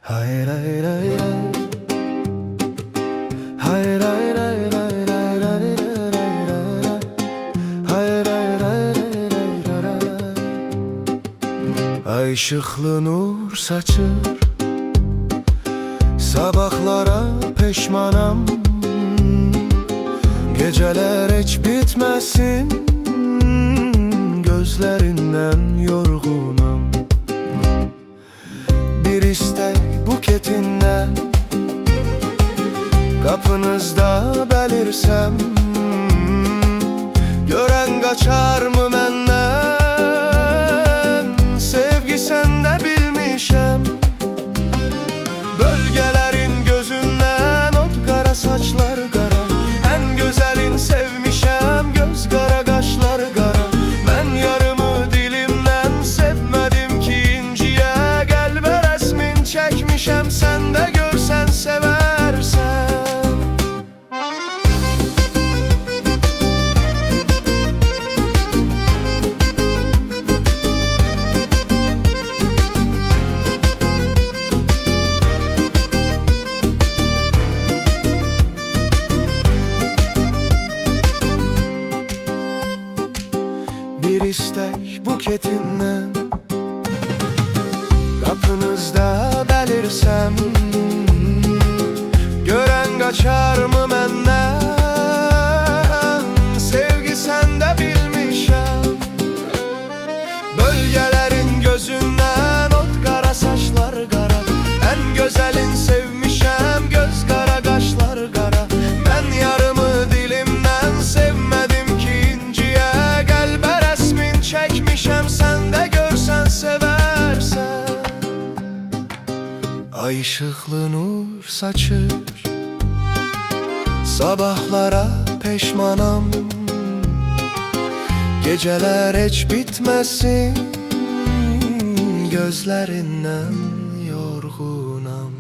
Hayır hayır hayır hayır hayır hayır hayır hayır hayır hayır Ay ışıklı nur saçır, sabahlara peşmanam. Geceler hiç bitmesin, gözlerinden yorgunam. Bir istek buketinden kapınızda belirsem, gören kaçar mı menden? Sevgi sende bilmişem. Bölgelerin gözünden ot kara, saçlar kara. En güzelin sevmişem, göz kara, kaşlar kara. Ben yarımı dilimden sevmedim ki inciye. Gelbe resmin çekmişem, sen de görsen seversen. Bir istek buketinden kapınızda belirsem, gören kaçar mı menden? Sevgi sende bilmişem. Bölgelerin gözünden ot kara, saçlar kara. En güzelin sevmişem, göz kara, kaşlar kara. Ben yarımı dilimden sevmedim ki inciye. Gelbe resmin çekmişem, sen de görsen seversen. Ay ışıklı nur saçır, sabahlara peşmanam. Geceler hiç bitmesin, gözlerinden yorgunam.